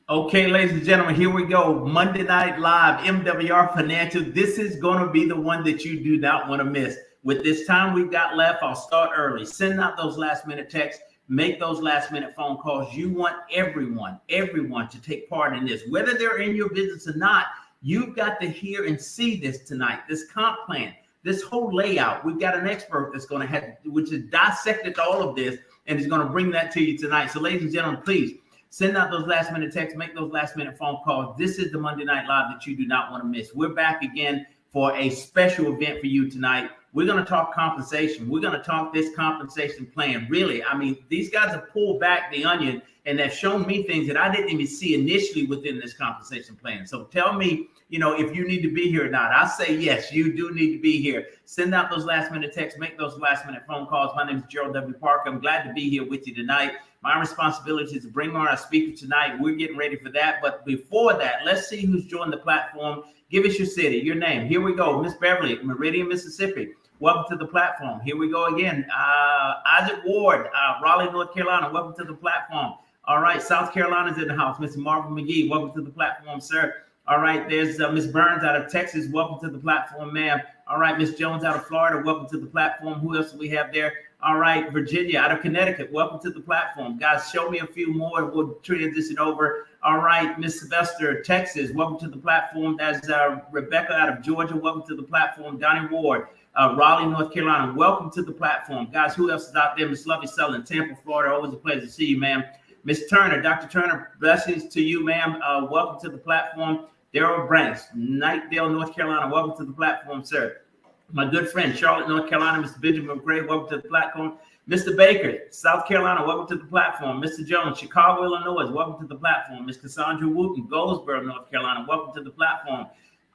Okay, ladies and gentlemen, here we go. Monday Night Live, MWR Financial. This is going to be the one that you do not want to miss. With this time we've got left, I'll start early. Send out those last minute texts, make those last minute phone calls. You want everyone to take part in this. Whether they're in your business or not, you've got to hear and see this tonight. This comp plan, this whole layout. We've got an expert that's going to have, which has dissected all of this and is going to bring that to you tonight. So, ladies and gentlemen, please send out those last minute texts, make those last minute phone calls. This is the Monday Night Live that you do not want to miss. We're back again for a special event for you tonight. We're going to talk compensation. We're going to talk this compensation plan. Really, I mean, these guys have pulled back the onion and have shown me things that I didn't even see initially within this compensation plan. So tell me, if you need to be here or not. I say yes, you do need to be here. Send out those last minute texts, make those last minute phone calls. My name is Gerald W. Parker. I'm glad to be here with you tonight. My responsibility is to bring on our speaker tonight. We're getting ready for that. But before that, let's see who's joined the platform. Give us your city, your name. Here we go. Miss Beverly, Meridian, Mississippi. Welcome to the platform. Here we go again. Isaac Ward, Raleigh, North Carolina. Welcome to the platform. All right. South Carolina's in the house. Mr. Marvin McGee, welcome to the platform, sir. All right. There's Miss Burns out of Texas. Welcome to the platform, ma'am. All right. Miss Jones out of Florida. Welcome to the platform. Who else do we have there? All right, Virginia out of Connecticut. Welcome to the platform. Guys, show me a few more. We'll transition over. All right, Miss Sylvester, Texas. Welcome to the platform. That's Rebecca out of Georgia. Welcome to the platform. Donnie Ward, Raleigh, North Carolina. Welcome to the platform. Guys, who else is out there? Miss Lovey Sullivan, Tampa, Florida. Always a pleasure to see you, ma'am. Miss Turner, Dr. Turner, blessings to you, ma'am. Welcome to the platform. Daryl Branks, Knightdale, North Carolina. Welcome to the platform, sir. My good friend, Charlotte, North Carolina, Mr. Benjamin McGray, welcome to the platform. Mr. Baker, South Carolina, welcome to the platform. Mr. Jones, Chicago, Illinois, welcome to the platform. Ms. Cassandra Wooten, Goldsboro, North Carolina, welcome to the platform.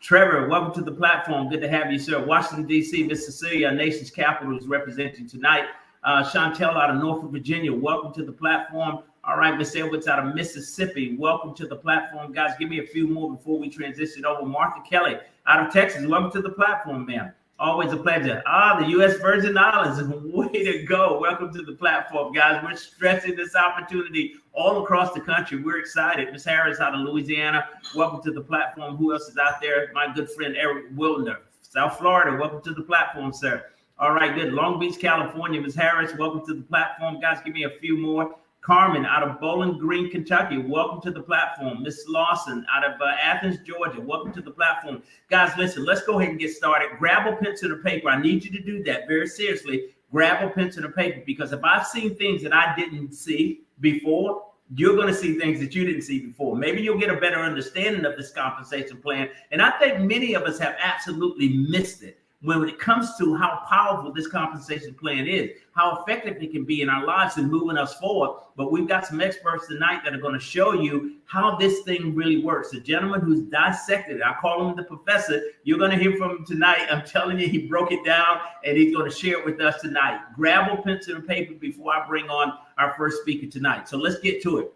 Trevor, welcome to the platform. Good to have you, sir. Washington, D.C., Miss Cecilia, our nation's capital, is representing tonight. Chantel out of Norfolk, Virginia, welcome to the platform. All right, Miss Edwards out of Mississippi, welcome to the platform. Guys, give me a few more before we transition over. Martha Kelly out of Texas, welcome to the platform, ma'am. Always a pleasure. The U.S. Virgin Islands, way to go. Welcome to the platform, guys. We're stressing this opportunity all across the country. We're excited. Miss Harris out of Louisiana, welcome to the platform. Who else is out there? My good friend, Eric Wildner, South Florida, welcome to the platform, sir. All right, good. Long Beach, California, Miss Harris, welcome to the platform. Guys, give me a few more. Carmen out of Bowling Green, Kentucky, welcome to the platform. Miss Lawson out of Athens, Georgia, welcome to the platform. Guys, listen, let's go ahead and get started. Grab a pencil and paper. I need you to do that very seriously. Grab a pencil and paper, because if I've seen things that I didn't see before, you're going to see things that you didn't see before. Maybe you'll get a better understanding of this compensation plan. And I think many of us have absolutely missed it when it comes to how powerful this compensation plan is, how effective it can be in our lives and moving us forward. But we've got some experts tonight that are going to show you how this thing really works. A gentleman who's dissected it. I call him the professor. You're going to hear from him tonight. I'm telling you, he broke it down and he's going to share it with us tonight. Grab a pencil and paper before I bring on our first speaker tonight. So let's get to it.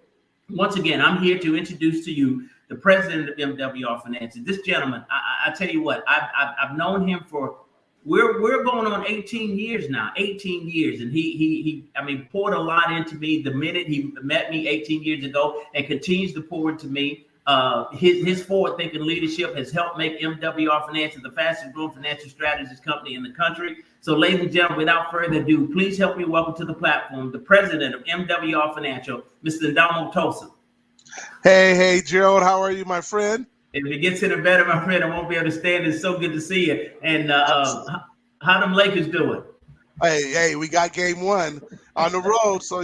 Once again, I'm here to introduce to you the president of MWR Financial. This gentleman, I tell you what, I've known him for, we're going on 18 years now, 18 years. And he poured a lot into me the minute he met me 18 years ago, and continues to pour into me. His forward-thinking leadership has helped make MWR Financial the fastest growing financial strategist company in the country. So, ladies and gentlemen, without further ado, please help me welcome to the platform the president of MWR Financial, Mr. Andamo Tolson. Hey, Gerald, how are you, my friend? If it gets any better, my friend, I won't be able to stand. It's so good to see you. And how them Lakers doing? Hey, we got game one on the road, so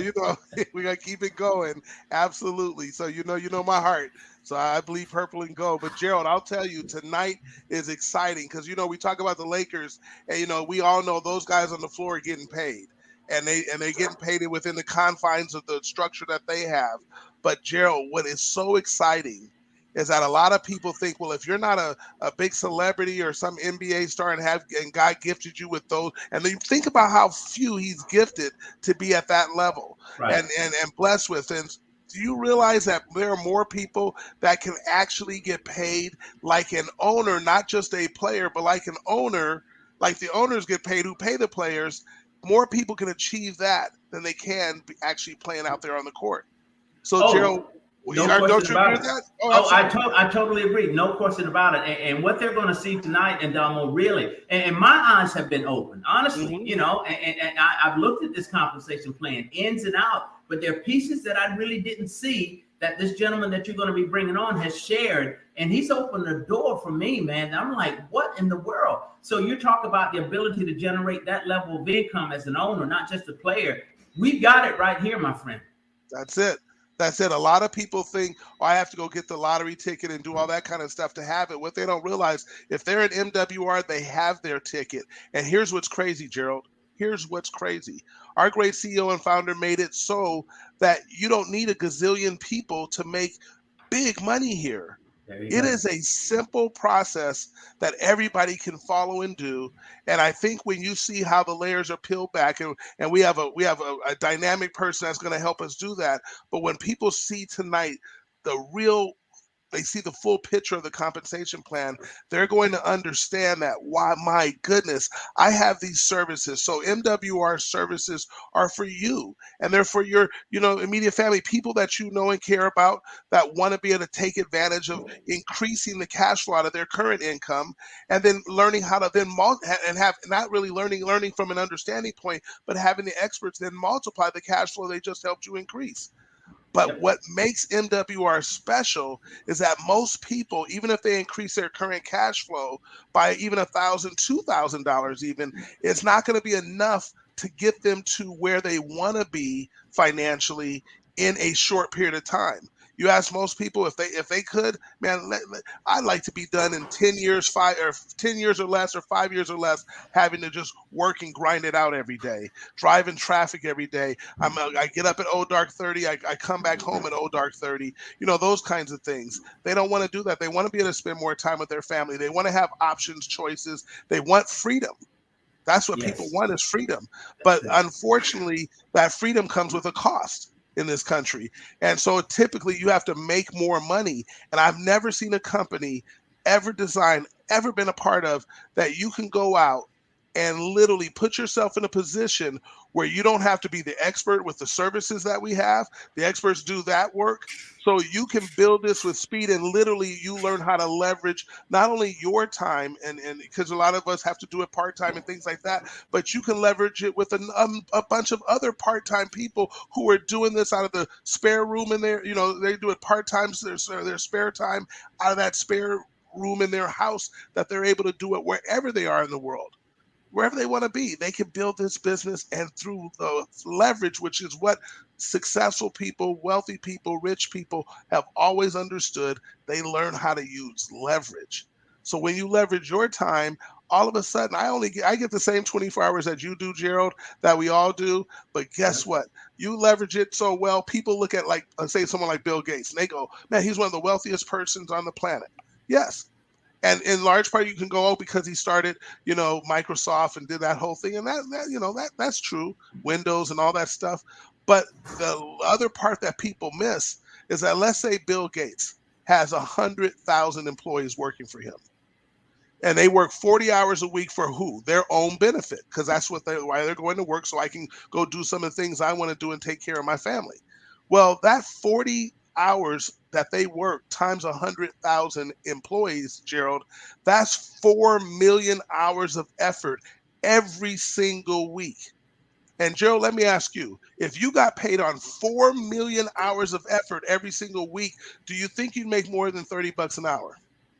we gotta keep it going. Absolutely. So you know my heart. So I believe purple and gold. But Gerald, I'll tell you, tonight is exciting because we talk about the Lakers, and we all know those guys on the floor are getting paid. And they're getting paid within the confines of the structure that they have. But Gerald, what is so exciting is that a lot of people think, well, if you're not a big celebrity or some NBA star and God gifted you with those, and then think about how few he's gifted to be at that level, right, and blessed with. And do you realize that there are more people that can actually get paid like an owner, not just a player, but like an owner, like the owners get paid who pay the players? More people can achieve that than they can be actually playing out there on the court. So, Gerald, No Don't question you agree about with it. that? Oh, Oh, absolutely. I totally agree. No question about it. And what they're going to see tonight, Andamo, really, and my eyes have been opened, honestly, Mm-hmm. you know, and I've looked at this compensation plan ins and out, but there are pieces that I really didn't see that this gentleman that you're going to be bringing on has shared. And he's opened the door for me, man. I'm like, what in the world? So you talk about the ability to generate that level of income as an owner, not just a player. We got it right here, my friend. That's it. That's it. A lot of people think, oh, I have to go get the lottery ticket and do all that kind of stuff to have it. What they don't realize, if they're an MWR, they have their ticket. And here's what's crazy, Gerald. Here's what's crazy. Our great CEO and founder made it so that you don't need a gazillion people to make big money here. There you It go. is a simple process that everybody can follow and do. And I think when you see how the layers are peeled back, and we have a dynamic person that's going to help us do that. But when people see tonight the real they see the full picture of the compensation plan, they're going to understand that, why, my goodness, I have these services. So MWR services are for you, and they're for your, immediate family, people that you know and care about, that want to be able to take advantage of increasing the cash flow out of their current income, and then learning how to then and have not really learning from an understanding point, but having the experts then multiply the cash flow they just helped you increase. But Yep. what makes MWR special is that most people, even if they increase their current cash flow by even $1,000, $2,000 even, it's not going to be enough to get them to where they want to be financially in a short period of time. You ask most people if they could, man, I'd like to be done in 10 years, 10 years or less, or 5 years or less, having to just work and grind it out every day, driving traffic every day. I get up at dark 30. I come back home at dark 30. Those kinds of things. They don't want to do that. They want to be able to spend more time with their family. They want to have options, choices. They want freedom. That's what people Yes. want, is freedom. But That's it. unfortunately, that freedom comes with a cost in this country. And so typically you have to make more money. And I've never seen a company ever been a part of, that you can go out and literally put yourself in a position where you don't have to be the expert with the services that we have. The experts do that work. So you can build this with speed, and literally you learn how to leverage not only your time, and because a lot of us have to do it part-time and things like that, but you can leverage it with a bunch of other part-time people who are doing this out of the spare room in there. They do it part-time, so their spare time out of that spare room in their house, that they're able to do it wherever they are in the world. Wherever they want to be, they can build this business, and through the leverage, which is what successful people, wealthy people, rich people have always understood, they learn how to use leverage. So when you leverage your time, all of a sudden, I get the same 24 hours that you do, Gerald, that we all do. But guess Yep. what? You leverage it so well, people look at, like, say someone like Bill Gates, and they go, man, he's one of the wealthiest persons on the planet. Yes, and in large part you can go, oh, because he started Microsoft and did that whole thing, and that's true, Windows and all that stuff. But the other part that people miss is that, let's say Bill Gates has 100,000 employees working for him, and they work 40 hours a week for who? Their own benefit, because that's why they're going to work, so I can go do some of the things I want to do and take care of my family. Well, that 40 hours that they work times 100,000 employees, Gerald, that's 4 million hours of effort every single week. And Gerald, let me ask you, if you got paid on 4 million hours of effort every single week, do you think you'd make more than $30 an hour?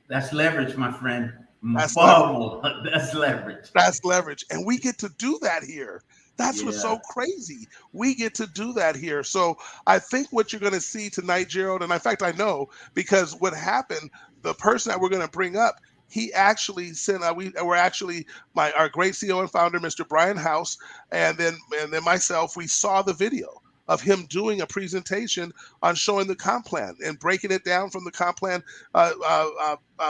That's leverage, my friend. That's Far leverage. more. That's leverage. That's leverage. And we get to do that here. That's what's Yeah. so crazy. We get to do that here. So I think what you're going to see tonight, Gerald, and in fact, I know, because what happened, the person that we're going to bring up, he actually sent, we're actually, our great CEO and founder, Mr. Brian House, and then myself, we saw the video of him doing a presentation on showing the comp plan and breaking it down from the comp plan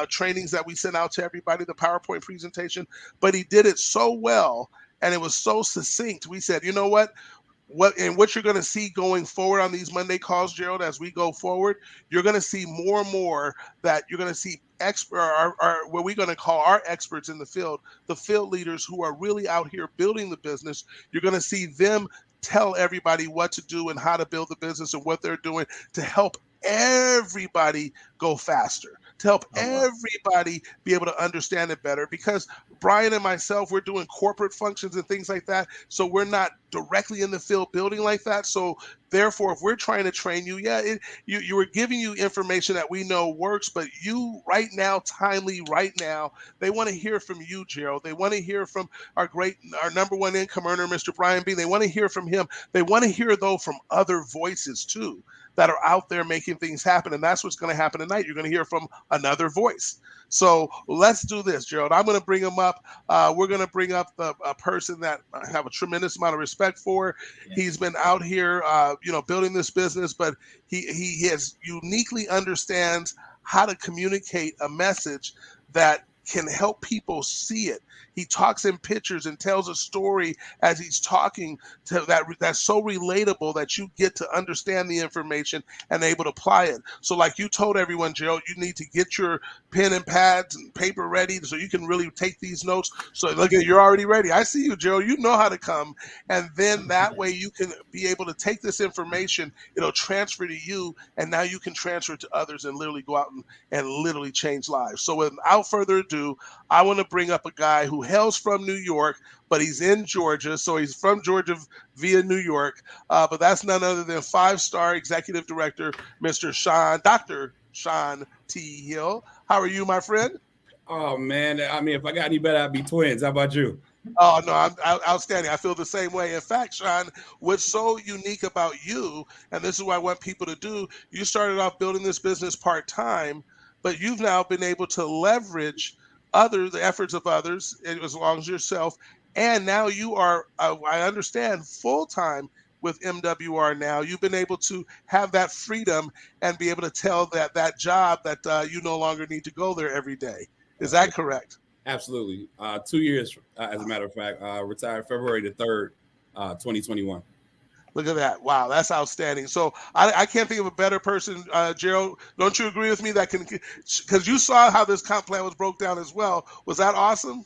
trainings that we sent out to everybody, the PowerPoint presentation. But he did it so well, and it was so succinct. We said, you know what you're going to see going forward on these Monday calls, Gerald, as we go forward, you're going to see more and more that you're going to see what we're going to call our experts in the field leaders who are really out here building the business. You're going to see them tell everybody what to do and how to build the business and what they're doing to help everybody go faster, to help everybody be able to understand it better. Because Brian and myself, we're doing corporate functions and things like that. So we're not directly in the field building like that. So therefore, if we're trying to train you, you were giving you information that we know works, but you right now, timely right now, they want to hear from you, Gerald. They want to hear from our number one income earner, Mr. Brian Bean. They want to hear from him. They want to hear, though, from other voices too that are out there making things happen. And that's what's going to happen tonight. You're going to hear from another voice. So let's do this, Gerald. I'm going to bring him up. We're going to bring up a person that I have a tremendous amount of respect for. Yeah. He's been out here, building this business, but he has uniquely understands how to communicate a message that can help people see it. He talks in pictures and tells a story as he's talking to that's so relatable that you get to understand the information and able to apply it. So like you told everyone, Gerald, you need to get your pen and pads and paper ready so you can really take these notes. So look at, you're already ready. I see you, Gerald. You know how to come. And then that way you can be able to take this information, it'll transfer to you, and now you can transfer it to others and literally go out and literally change lives. So without further ado, I want to bring up a guy who hails from New York, but he's in Georgia. So he's from Georgia via New York. But that's none other than 5-star executive director, Dr. Sean T. Hill. How are you, my friend? Oh, man. I mean, if I got any better, I'd be twins. How about you? Oh, no, I'm outstanding. I feel the same way. In fact, Sean, what's so unique about you, and this is what I want people to do, you started off building this business part-time, but you've now been able to leverage the efforts of others, as long as yourself, and now you are, I understand, full-time with MWR now. You've been able to have that freedom and be able to tell that job that you no longer need to go there every day. Is that correct? Absolutely. 2 years, as a matter of fact, retired February the 3rd, 2021. Look at that. Wow, that's outstanding. So I can't think of a better person, Gerald. Don't you agree with me that can, because you saw how this comp plan was broke down as well. Was that awesome?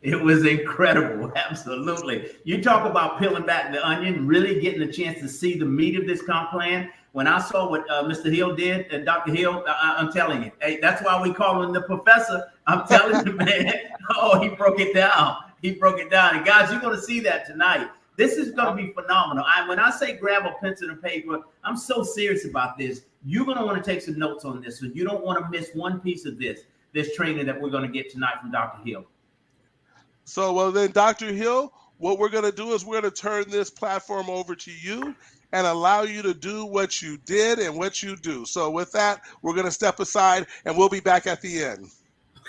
It was incredible. Absolutely. You talk about peeling back the onion, really getting a chance to see the meat of this comp plan. When I saw what Mr. Hill did, and Dr. Hill, I'm telling you, hey, that's why we call him the professor. I'm telling you, man. Oh, he broke it down. He broke it down. And guys, you're going to see that tonight. This is going to be phenomenal. When I say grab a pencil and paper, I'm so serious about this. You're going to want to take some notes on this. So you don't want to miss one piece of this training that we're going to get tonight from Dr. Hill. So, well, then, Dr. Hill, what we're going to do is we're going to turn this platform over to you and allow you to do what you did and what you do. So with that, we're going to step aside and we'll be back at the end.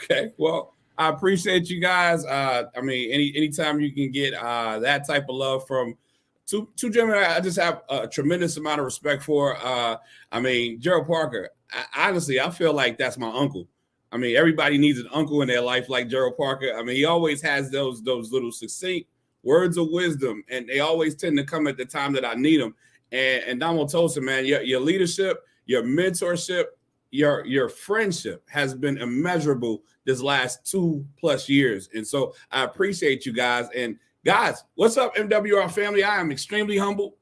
Okay. Well, I appreciate you guys. I mean, anytime you can get that type of love from two gentlemen, I just have a tremendous amount of respect for. I mean, Gerald Parker, honestly, I feel like that's my uncle. I mean, everybody needs an uncle in their life like Gerald Parker. I mean, he always has those little succinct words of wisdom, and they always tend to come at the time that I need them. And Andamo Tolson, man, your leadership, your mentorship, your friendship has been immeasurable this last 2+ years. And so I appreciate you guys. And guys, what's up, MWR family? I am extremely humbled.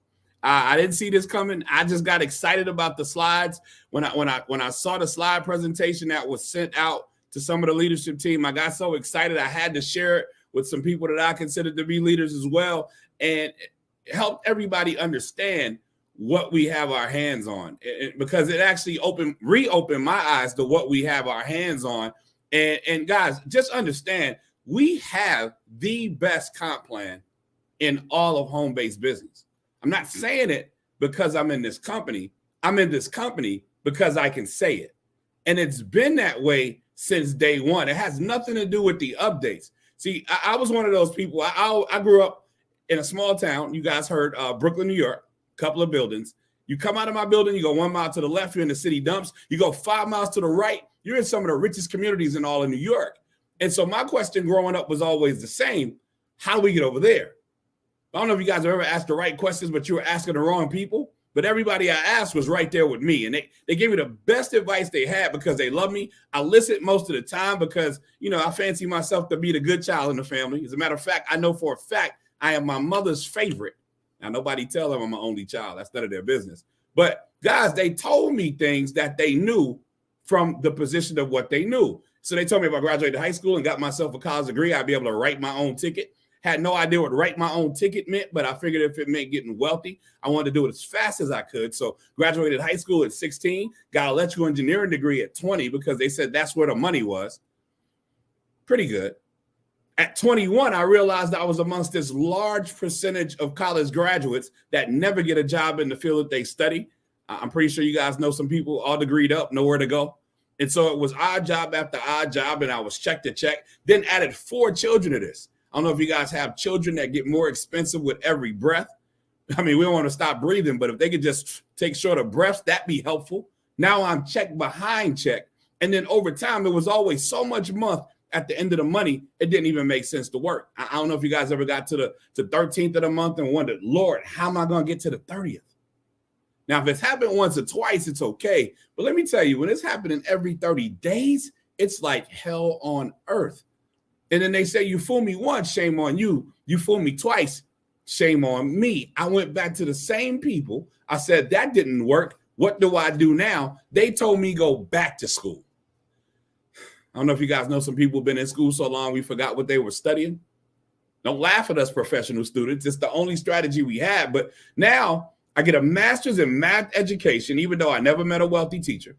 I didn't see this coming. I just got excited about the slides. When I saw the slide presentation that was sent out to some of the leadership team, I got so excited. I had to share it with some people that I consider to be leaders as well, and help everybody understand what we have our hands on, because it actually reopened my eyes to what we have our hands on. And guys, just understand, we have the best comp plan in all of home-based business. I'm not saying it because I'm in this company. I'm in this company because I can say it. And it's been that way since day one. It has nothing to do with the updates. See, I was one of those people. I grew up in a small town. You guys heard Brooklyn, New York, a couple of buildings. You come out of my building, you go 1 mile to the left, you're in the city dumps. You go 5 miles to the right, you're in some of the richest communities in all of New York. And so my question growing up was always the same. How do we get over there? I don't know if you guys have ever asked the right questions, but you were asking the wrong people. But everybody I asked was right there with me. And they gave me the best advice they had because they love me. I listen most of the time because, I fancy myself to be the good child in the family. As a matter of fact, I know for a fact I am my mother's favorite. Now, nobody tell them I'm my only child. That's none of their business. But guys, they told me things that they knew from the position of what they knew. So they told me if I graduated high school and got myself a college degree, I'd be able to write my own ticket. Had no idea what write my own ticket meant, but I figured if it meant getting wealthy, I wanted to do it as fast as I could. So graduated high school at 16, got an electrical engineering degree at 20 because they said that's where the money was. Pretty good. At 21, I realized I was amongst this large percentage of college graduates that never get a job in the field that they study. I'm pretty sure you guys know some people all degreed up, nowhere to go. And so it was odd job after odd job, and I was check to check. Then added 4 children to this. I don't know if you guys have children that get more expensive with every breath. I mean, we don't want to stop breathing, but if they could just take shorter breaths, that'd be helpful. Now I'm check behind check. And then over time, there was always so much month at the end of the money, it didn't even make sense to work. I don't know if you guys ever got to the 13th of the month and wondered, Lord, how am I going to get to the 30th? Now, if it's happened once or twice, it's okay. But let me tell you, when it's happening every 30 days, it's like hell on earth. And then they say, you fool me once, shame on you. You fool me twice, shame on me. I went back to the same people. I said, that didn't work. What do I do now? They told me go back to school. I don't know if you guys know some people have been in school so long we forgot what they were studying. Don't laugh at us professional students. It's the only strategy we have. But now I get a master's in math education, even though I never met a wealthy teacher.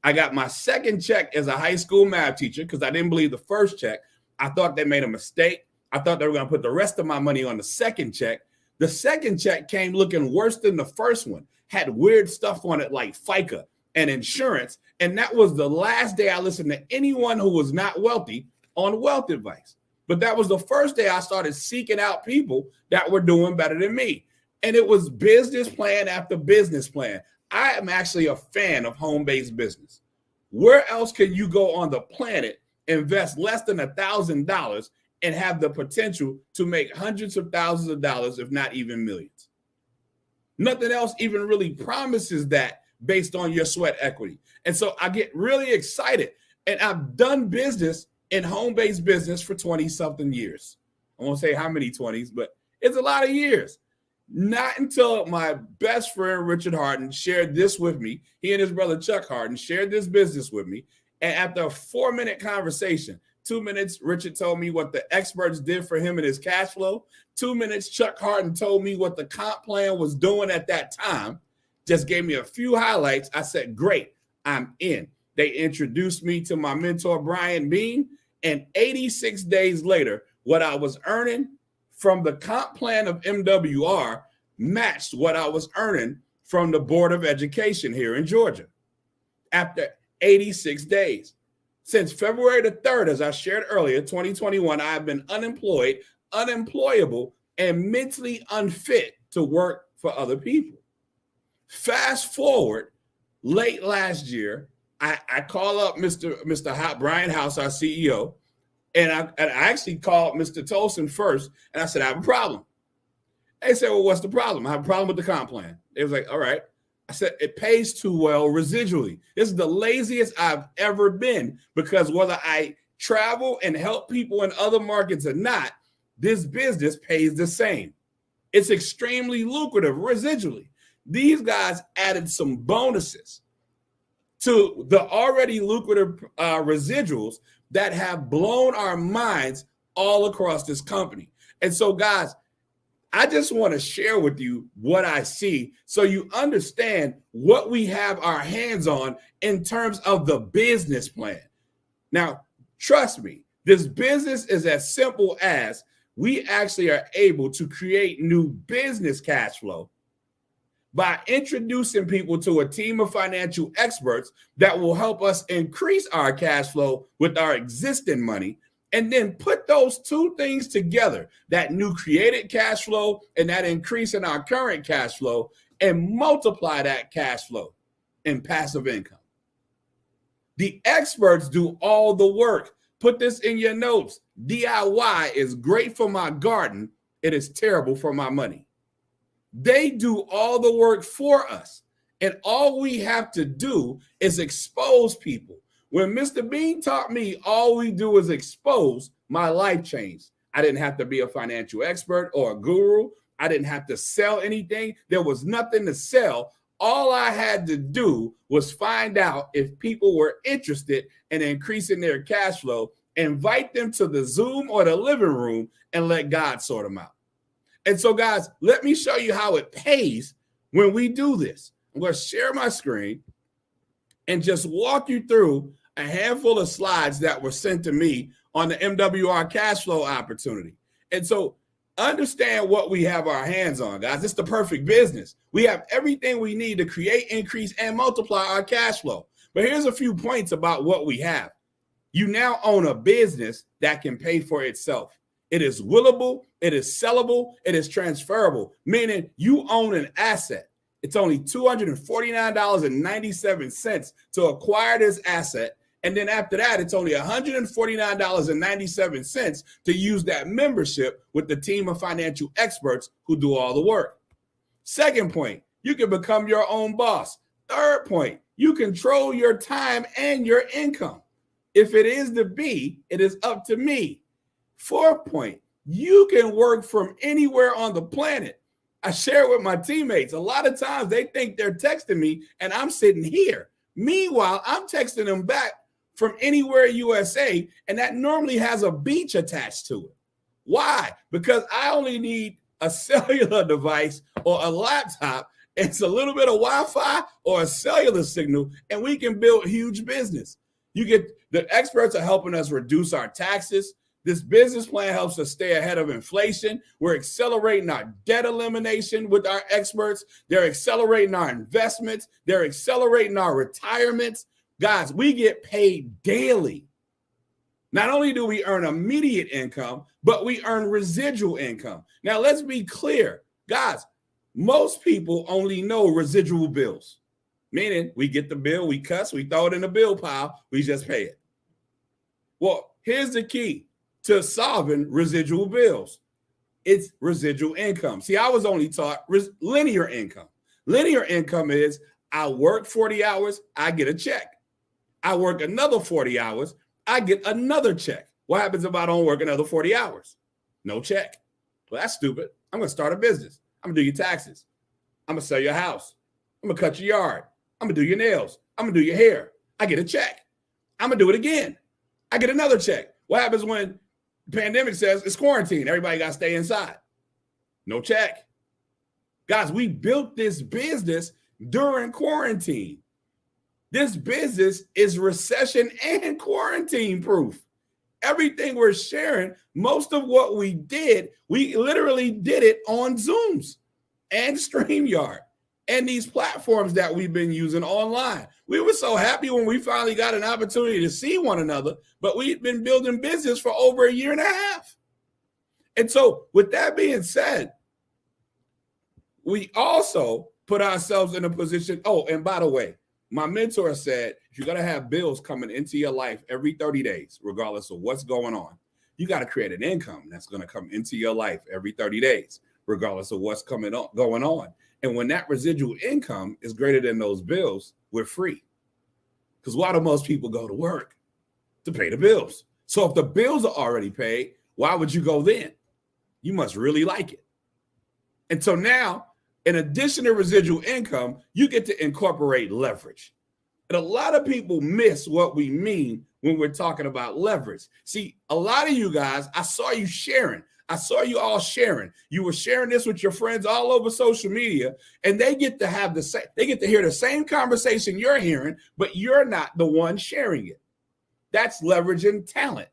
I got my second check as a high school math teacher because I didn't believe the first check. I thought they made a mistake. I thought they were going to put the rest of my money on the second check. The second check came looking worse than the first one, had weird stuff on it like FICA and insurance. And that was the last day I listened to anyone who was not wealthy on wealth advice. But that was the first day I started seeking out people that were doing better than me. And it was business plan after business plan. I am actually a fan of home-based business. Where else can you go on the planet, invest less than $1,000 and have the potential to make hundreds of thousands of dollars, if not even millions? Nothing else even really promises that based on your sweat equity. And so I get really excited. And I've done business in home-based business for 20-something years. I won't say how many 20s, but it's a lot of years. Not until my best friend, Richard Harden, shared this with me. He and his brother, Chuck Harden, shared this business with me. And after a 4-minute conversation, 2 minutes, Richard told me what the experts did for him and his cash flow. 2 minutes, Chuck Harden told me what the comp plan was doing at that time. Just gave me a few highlights. I said, great, I'm in. They introduced me to my mentor, Brian Bean. And 86 days later, what I was earning from the comp plan of MWR matched what I was earning from the Board of Education here in Georgia after 86 days. Since February the 3rd, as I shared earlier, 2021, I have been unemployed, unemployable, and mentally unfit to work for other people. Fast forward, late last year, I call up Mr. Brian House, our CEO, and I actually called Mr. Tolson first, and I said, I have a problem. They said, well, what's the problem? I have a problem with the comp plan. They was like, all right. I said, it pays too well residually. This is the laziest I've ever been because whether I travel and help people in other markets or not, this business pays the same. It's extremely lucrative residually. These guys added some bonuses to the already lucrative residuals that have blown our minds all across this company. And so, guys, I just want to share with you what I see so you understand what we have our hands on in terms of the business plan. Now, trust me, this business is as simple as we actually are able to create new business cash flow by introducing people to a team of financial experts that will help us increase our cash flow with our existing money, and then put those two things together, that new created cash flow and that increase in our current cash flow, and multiply that cash flow in passive income. The experts do all the work. Put this in your notes. DIY is great for my garden. It is terrible for my money. They do all the work for us. And all we have to do is expose people. When Mr. Bean taught me all we do is expose, my life changed. I didn't have to be a financial expert or a guru. I didn't have to sell anything. There was nothing to sell. all I had to do was find out if people were interested in increasing their cash flow, invite them to the Zoom or the living room, and let God sort them out. And so, guys, let me show you how it pays when we do this. I'm going to share my screen and just walk you through a handful of slides that were sent to me on the MWR cash flow opportunity. And so understand what we have our hands on, guys. It's the perfect business. We have everything we need to create, increase, and multiply our cash flow. But here's a few points about what we have. You now own a business that can pay for itself. It is willable, it is sellable, it is transferable, meaning you own an asset. It's only $249.97 to acquire this asset. And then after that, it's only $149.97 to use that membership with the team of financial experts who do all the work. Second point, you can become your own boss. Third point, you control your time and your income. If it is to be, it is up to me. Fourth point, you can work from anywhere on the planet. I share with my teammates. A lot of times they think they're texting me and I'm sitting here. Meanwhile, I'm texting them back from anywhere USA, and that normally has a beach attached to it. Why? Because I only need a cellular device or a laptop. It's a little bit of Wi-Fi or a cellular signal, and we can build huge business. You get the experts are helping us reduce our taxes. This business plan helps us stay ahead of inflation. We're accelerating our debt elimination with our experts. They're accelerating our investments. They're accelerating our retirements. Guys, we get paid daily. Not only do we earn immediate income, but we earn residual income. Now, let's be clear. Guys, most people only know residual bills, meaning we get the bill, we cuss, we throw it in the bill pile, we just pay it. Well, here's the key to solving residual bills. It's residual income. See, I was only taught linear income. Linear income is I work 40 hours, I get a check. I work another 40 hours, I get another check. What happens if I don't work another 40 hours? No check. Well, that's stupid. I'm going to start a business. I'm going to do your taxes. I'm going to sell your house. I'm going to cut your yard. I'm going to do your nails. I'm going to do your hair. I get a check. I'm going to do it again. I get another check. What happens when the pandemic says it's quarantine? Everybody got to stay inside. No check. Guys, we built this business during quarantine. This business is recession and quarantine proof. Everything we're sharing, most of what we did, we literally did it on Zooms and StreamYard and these platforms that we've been using online. We were so happy when we finally got an opportunity to see one another, but we've been building business for over a year and a half. And so with that being said, we also put ourselves in a position. Oh, and by the way, my mentor said, if you're going to have bills coming into your life every 30 days, regardless of what's going on, you got to create an income that's going to come into your life every 30 days, regardless of what's going on. And when that residual income is greater than those bills, we're free. Because why do most people go to work? To pay the bills. So if the bills are already paid, why would you go then? You must really like it. And so now, in addition to residual income, you get to incorporate leverage. And a lot of people miss what we mean when we're talking about leverage. See, a lot of you guys, I saw you sharing. I saw you all sharing. You were sharing this with your friends all over social media, and they get to have they get to hear the same conversation you're hearing, but you're not the one sharing it. That's leveraging talent.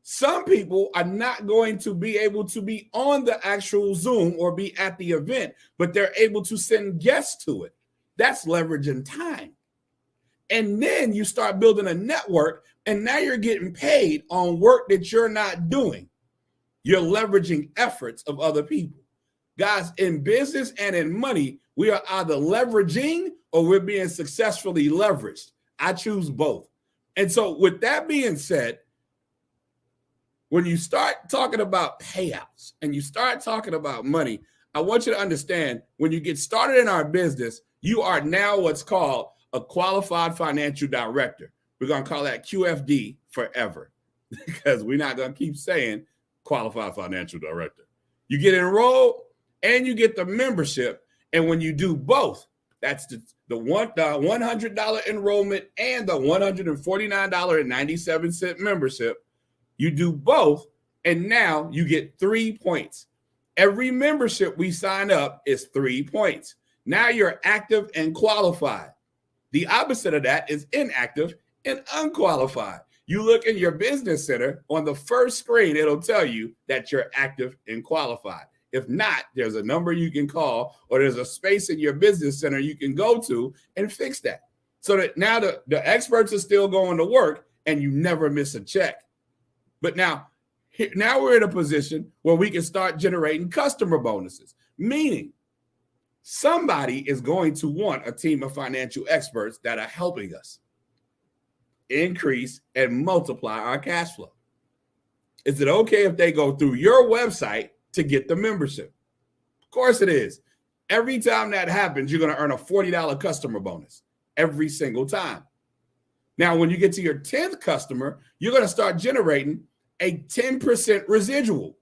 Some people are not going to be able to be on the actual Zoom or be at the event, but they're able to send guests to it. That's leveraging time. And then you start building a network, and now you're getting paid on work that you're not doing. You're leveraging efforts of other people. Guys, in business and in money, we are either leveraging or we're being successfully leveraged. I choose both. And so with that being said, when you start talking about payouts and you start talking about money, I want you to understand when you get started in our business, you are now what's called a qualified financial director. We're going to call that QFD forever because we're not going to keep saying qualified financial director. You get enrolled and you get the membership. And when you do both, That's the $100 enrollment and the $149.97 membership. You do both, and now you get 3 points. Every membership we sign up is 3 points. Now you're active and qualified. The opposite of that is inactive and unqualified. You look in your business center on the first screen, it'll tell you that you're active and qualified. If not, there's a number you can call, or there's a space in your business center you can go to and fix that. So that now the experts are still going to work and you never miss a check. But now we're in a position where we can start generating customer bonuses, meaning somebody is going to want a team of financial experts that are helping us increase and multiply our cash flow. Is it okay if they go through your website to get the membership? Of course it is. Every time that happens, you're going to earn a $40 customer bonus every single time. Now, when you get to your 10th customer, you're going to start generating a 10% residual.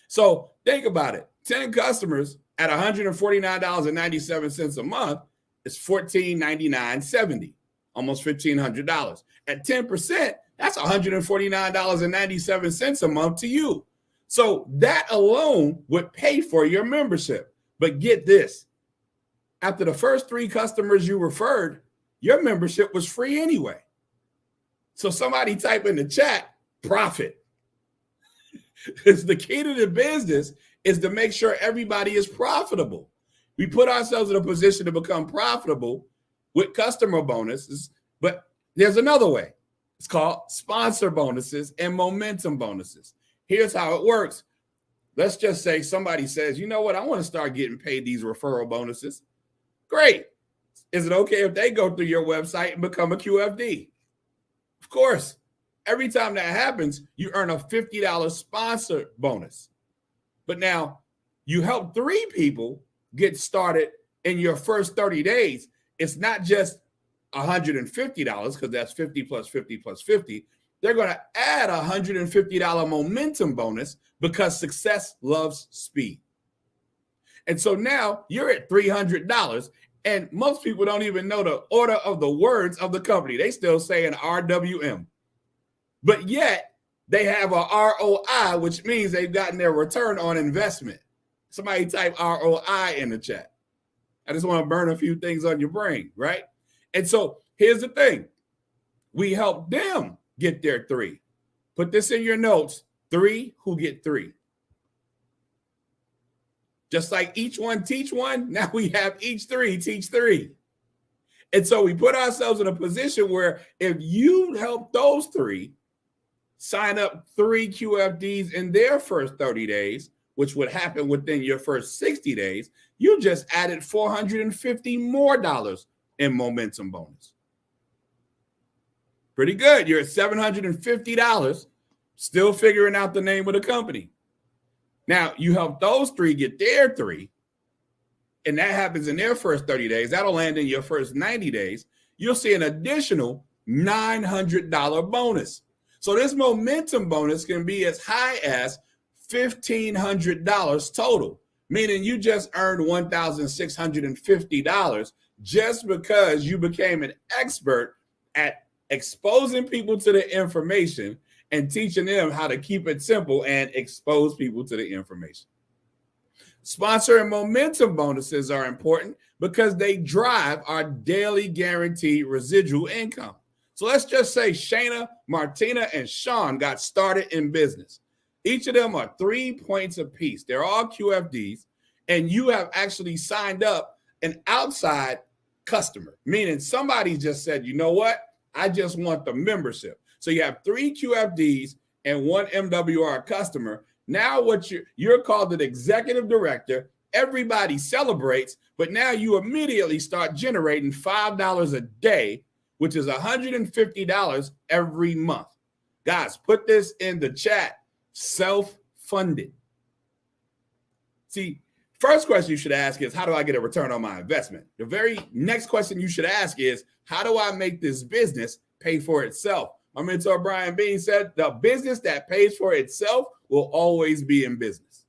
So think about it. 10 customers at $149.97 a month is $1,499.70, almost $1,500. At 10%, that's $149.97 a month to you. So that alone would pay for your membership. But get this, after the first 3 customers you referred, your membership was free anyway. So somebody type in the chat, profit. Because the key to the business is to make sure everybody is profitable. We put ourselves in a position to become profitable with customer bonuses, but there's another way. It's called sponsor bonuses and momentum bonuses. Here's how it works. Let's just say somebody says, you know what, I want to start getting paid these referral bonuses. Great. Is it okay if they go through your website and become a QFD? Of course. Every time that happens, you earn a $50 sponsor bonus. But now you help 3 people get started in your first 30 days. It's not just $150 because that's 50 plus 50 plus 50. They're going to add a $150 momentum bonus because success loves speed. And so now you're at $300, and most people don't even know the order of the words of the company. They still say an RWM. But yet they have a ROI, which means they've gotten their return on investment. Somebody type ROI in the chat. I just want to burn a few things on your brain, right? And so here's the thing. We help them get their 3. Put this in your notes. 3 who get 3. Just like each one teach one, now we have each 3 teach 3. And so we put ourselves in a position where if you help those 3 sign up 3 QFDs in their first 30 days, which would happen within your first 60 days, you just added $450 more in momentum bonus. Pretty good. You're at $750, still figuring out the name of the company. Now, you help those 3 get their 3, and that happens in their first 30 days. That'll land in your first 90 days. You'll see an additional $900 bonus. So this momentum bonus can be as high as $1,500 total, meaning you just earned $1,650 just because you became an expert at exposing people to the information and teaching them how to keep it simple and expose people to the information. Sponsor and momentum bonuses are important because they drive our daily guaranteed residual income. So let's just say Shayna, Martina, and Sean got started in business. Each of them are 3 points apiece. They're all QFDs, and you have actually signed up an outside customer, meaning somebody just said, you know what? I just want the membership. So you have 3 QFDs and 1 MWR customer. Now what you're called an executive director. Everybody celebrates, but now you immediately start generating $5 a day, which is $150 every month. Guys, put this in the chat. Self-funded. See, first question you should ask is, how do I get a return on my investment? The very next question you should ask is, how do I make this business pay for itself? My mentor, Brian Bean, said the business that pays for itself will always be in business.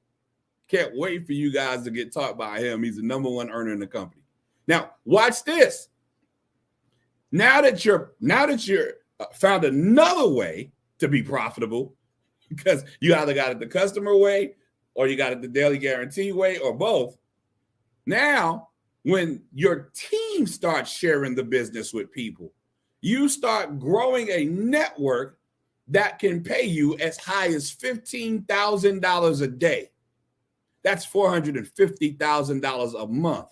Can't wait for you guys to get taught by him. He's the #1 earner in the company. Now, watch this. Now that you're found another way to be profitable, because you either got it the customer way or you got it the daily guarantee way or both. Now, when your team starts sharing the business with people, you start growing a network that can pay you as high as $15,000 a day. That's $450,000 a month.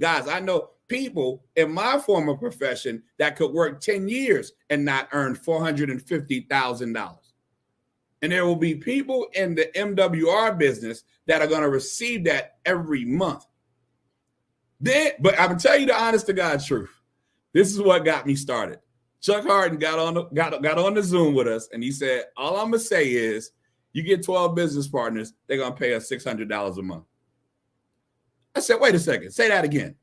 Guys, I know people in my former profession that could work 10 years and not earn $450,000. And there will be people in the MWR business that are going to receive that every month. But I'm going to tell you the honest to God truth. This is what got me started. Chuck Harden got on the Zoom with us, and he said, all I'm going to say is, you get 12 business partners, they're going to pay us $600 a month. I said, wait a second, say that again.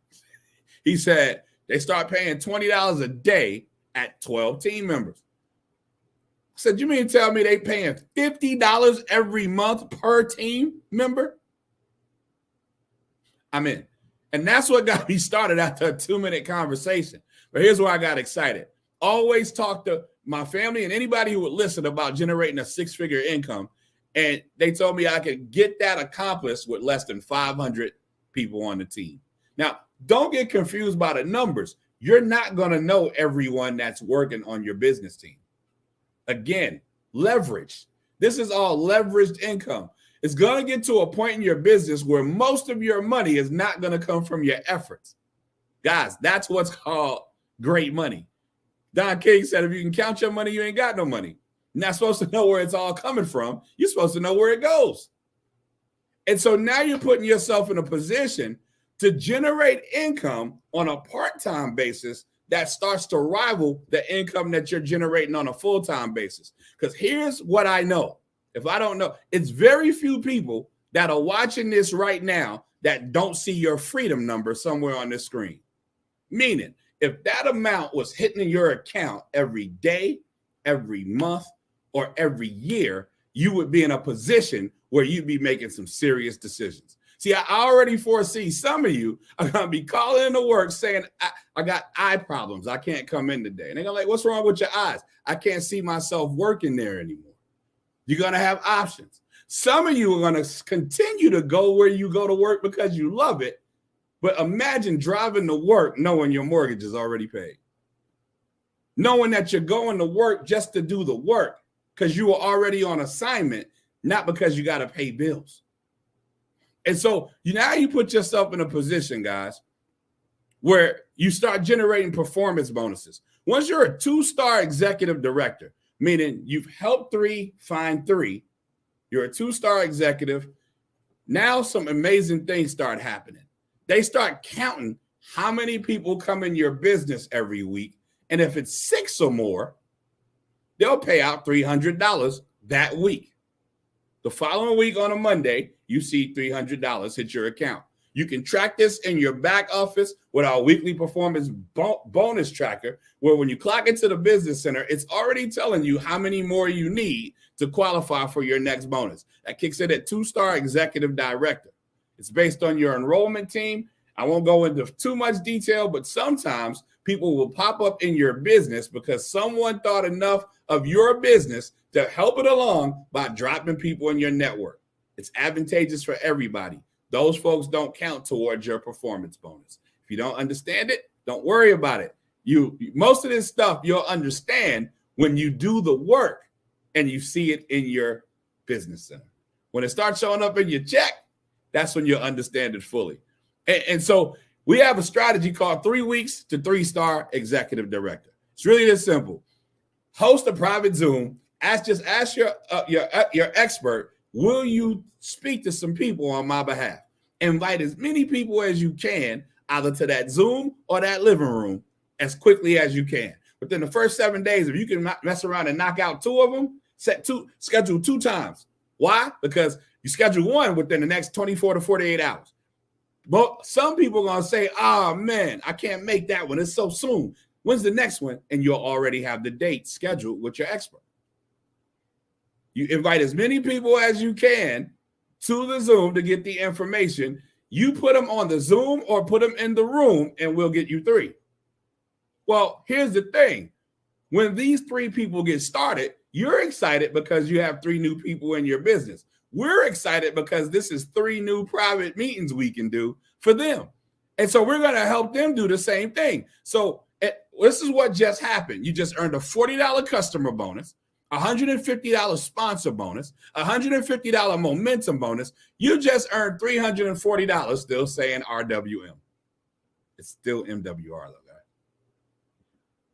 He said, they start paying $20 a day at 12 team members. I said, you mean to tell me they paying $50 every month per team member? I'm in. And that's what got me started after a 2-minute conversation. But here's where I got excited. Always talk to my family and anybody who would listen about generating a 6-figure income. And they told me I could get that accomplished with less than 500 people on the team. Now, don't get confused by the numbers. You're not going to know everyone that's working on your business team. Again, leverage. This is all leveraged income. It's going to get to a point in your business where most of your money is not going to come from your efforts. Guys, that's what's called great money. Don King said, if you can count your money, you ain't got no money. You're not supposed to know where it's all coming from. You're supposed to know where it goes. And so now you're putting yourself in a position to generate income on a part-time basis that starts to rival the income that you're generating on a full-time basis. Because here's what I know. If I don't know, it's very few people that are watching this right now that don't see your freedom number somewhere on the screen. Meaning, if that amount was hitting your account every day, every month, or every year, you would be in a position where you'd be making some serious decisions. See, I already foresee some of you are going to be calling into work saying, I got eye problems. I can't come in today. And they're going to like, what's wrong with your eyes? I can't see myself working there anymore. You're going to have options. Some of you are going to continue to go where you go to work because you love it. But imagine driving to work knowing your mortgage is already paid. Knowing that you're going to work just to do the work because you were already on assignment, not because you got to pay bills. And so now you put yourself in a position, guys, where you start generating performance bonuses. Once you're a 2-star executive director, meaning you've helped 3 find 3, you're a 2-star executive. Now some amazing things start happening. They start counting how many people come in your business every week. And if it's 6 or more, they'll pay out $300 that week. The following week on a Monday, you see $300 hit your account. You can track this in your back office with our weekly performance bonus tracker, where when you clock into the business center, it's already telling you how many more you need to qualify for your next bonus. That kicks in at 2-star executive director. It's based on your enrollment team. I won't go into too much detail, but sometimes people will pop up in your business because someone thought enough of your business to help it along by dropping people in your network. It's advantageous for everybody. Those folks don't count towards your performance bonus. If you don't understand it, don't worry about it. Most of this stuff you'll understand when you do the work and you see it in your business center. When it starts showing up in your check, that's when you'll understand it fully. And so we have a strategy called 3 weeks to 3-star executive director. It's really this simple. Host a private Zoom. Ask your expert, will you speak to some people on my behalf? Invite as many people as you can, either to that Zoom or that living room, as quickly as you can. Within the first 7 days, if you can mess around and knock out 2 of them, schedule 2 times. Why? Because you schedule 1 within the next 24 to 48 hours. But some people are going to say, oh, man, I can't make that one. It's so soon. When's the next one? And you'll already have the date scheduled with your expert. You invite as many people as you can to the Zoom to get the information. You put them on the Zoom or put them in the room and we'll get you 3. Well, here's the thing. When these 3 people get started, you're excited because you have 3 new people in your business. We're excited because this is 3 new private meetings we can do for them. And so we're going to help them do the same thing. So this is what just happened. You just earned a $40 customer bonus, $150 sponsor bonus, $150 momentum bonus. You just earned $340, still saying RWM. It's still MWR, though, guys.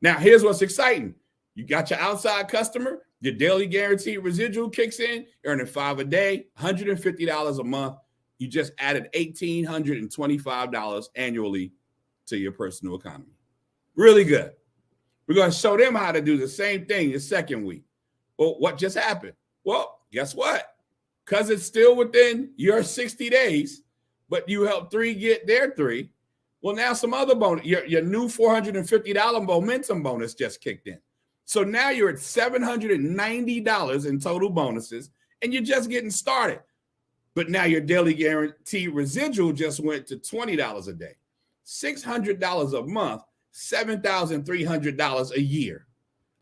Now, here's what's exciting. You got your outside customer, your daily guaranteed residual kicks in, you're earning $5 a day, $150 a month. You just added $1,825 annually to your personal economy. Really good. We're going to show them how to do the same thing the second week. Well, what just happened? Well, guess what? Because it's still within your 60 days, but you helped 3 get their 3. Well, now some other bonus, your new $450 momentum bonus just kicked in. So now you're at $790 in total bonuses, and you're just getting started. But now your daily guaranteed residual just went to $20 a day, $600 a month, $7,300 a year.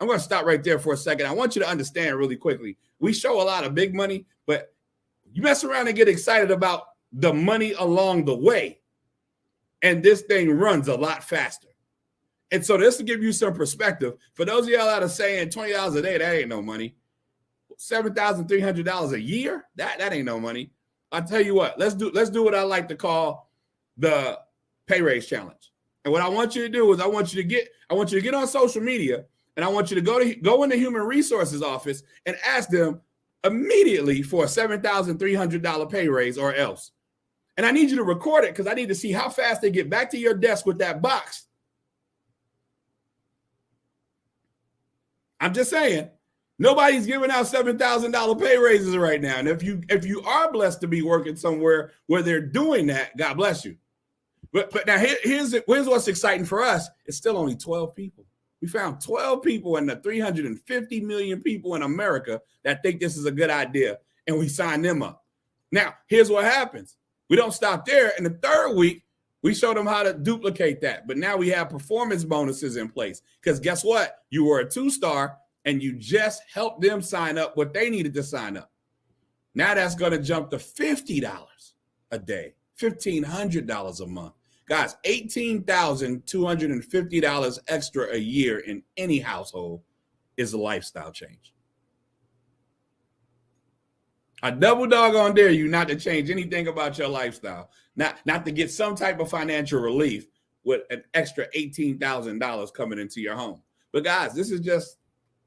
I'm going to stop right there for a second. I want you to understand really quickly. We show a lot of big money, but you mess around and get excited about the money along the way. And this thing runs a lot faster. And so this will give you some perspective. For those of y'all that are saying $20 a day, that ain't no money. $7,300 a year, that ain't no money. I'll tell you what, let's do what I like to call the pay raise challenge. And what I want you to do is I want you to get on social media, and I want you to go in the human resources office and ask them immediately for a $7,300 pay raise or else. And I need you to record it because I need to see how fast they get back to your desk with that box. I'm just saying, nobody's giving out $7,000 pay raises right now. And if you are blessed to be working somewhere where they're doing that, God bless you. But now here's what's exciting for us. It's still only 12 people. We found 12 people in the 350 million people in America that think this is a good idea, and we signed them up. Now, here's what happens. We don't stop there. In the 3rd week, we showed them how to duplicate that. But now we have performance bonuses in place because guess what? You were a 2-star and you just helped them sign up what they needed to sign up. Now that's going to jump to $50 a day, $1,500 a month. Guys, $18,250 extra a year in any household is a lifestyle change. I double dog on dare you not to change anything about your lifestyle, not to get some type of financial relief with an extra $18,000 coming into your home. But guys, this is just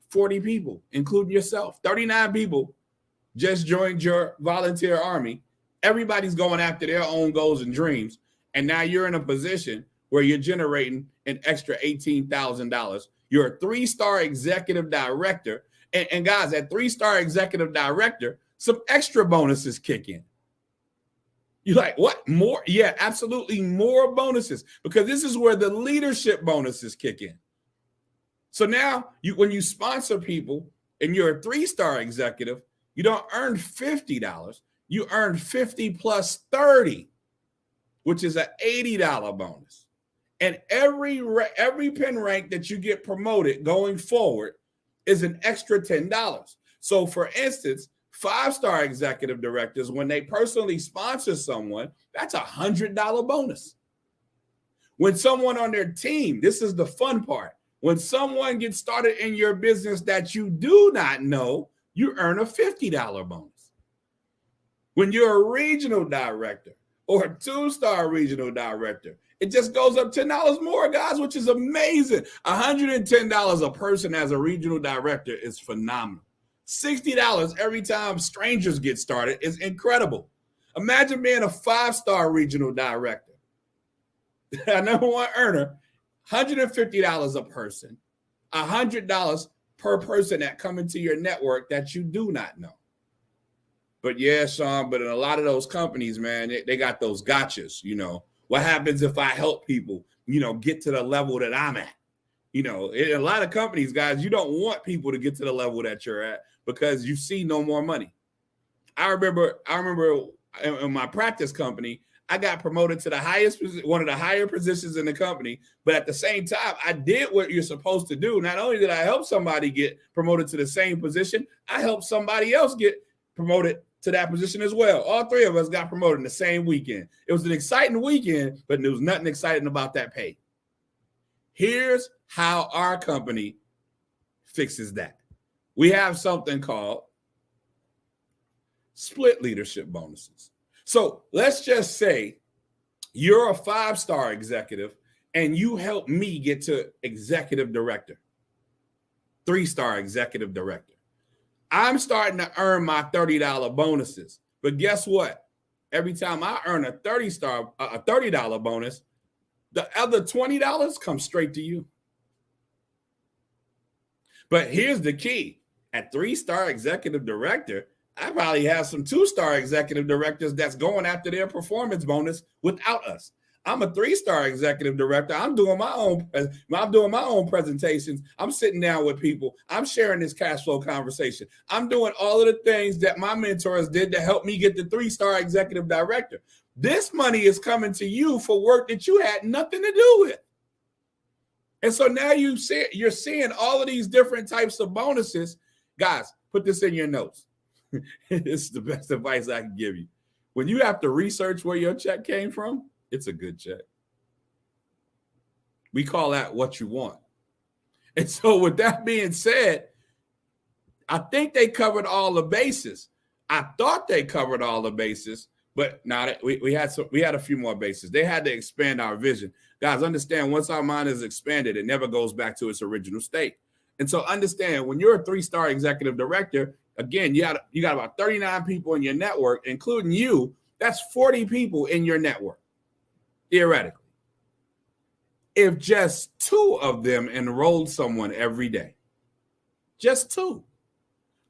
40 people, including yourself. 39 people just joined your volunteer army. Everybody's going after their own goals and dreams. And now you're in a position where you're generating an extra $18,000. You're a 3-star executive director. And guys, that 3-star executive director, some extra bonuses kick in. You're like, what? More? Yeah, absolutely more bonuses, because this is where the leadership bonuses kick in. So now when you sponsor people and you're a 3-star executive, you don't earn $50. You earn 50 plus 30, which is an $80 bonus. And every pin rank that you get promoted going forward is an extra $10. So for instance, 5-star executive directors, when they personally sponsor someone, that's a $100 bonus. When someone on their team, this is the fun part, when someone gets started in your business that you do not know, you earn a $50 bonus. When you're a regional director or a 2-star regional director, it just goes up $10 more, guys, which is amazing. $110 a person as a regional director is phenomenal. $60 every time strangers get started is incredible. Imagine being a 5-star regional director. A number 1 earner, $150 a person, $100 per person that come into your network that you do not know. But yeah, Sean, but in a lot of those companies, man, they got those gotchas. You know, what happens if I help people, get to the level that I'm at? In a lot of companies, guys, you don't want people to get to the level that you're at because you see no more money. I remember in my practice company, I got promoted to the highest, one of the higher positions in the company. But at the same time, I did what you're supposed to do. Not only did I help somebody get promoted to the same position, I helped somebody else get promoted to that position as well. All three of us got promoted in the same weekend. It was an exciting weekend, but there was nothing exciting about that pay. Here's how our company fixes that. We have something called split leadership bonuses. So let's just say you're a 5-star executive and you help me get to executive director, 3-star executive director. I'm starting to earn my $30 bonuses. But guess what? Every time I earn a $30 bonus, the other $20 comes straight to you. But here's the key. At 3-star executive director, I probably have some 2-star executive directors that's going after their performance bonus without us. I'm a 3-star executive director. I'm doing my own presentations. I'm sitting down with people. I'm sharing this cash flow conversation. I'm doing all of the things that my mentors did to help me get the 3-star executive director. This money is coming to you for work that you had nothing to do with. And so now you're seeing all of these different types of bonuses. Guys, put this in your notes. This is the best advice I can give you. When you have to research where your check came from, it's a good check. We call that what you want. And so with that being said, I think they covered all the bases. I thought they covered all the bases, but not we had a few more bases. They had to expand our vision. Guys, understand, once our mind is expanded, it never goes back to its original state. And so understand, when you're a 3-star executive director, again, you got about 39 people in your network, including you. That's 40 people in your network, theoretically. If just 2 of them enrolled someone every day, just 2,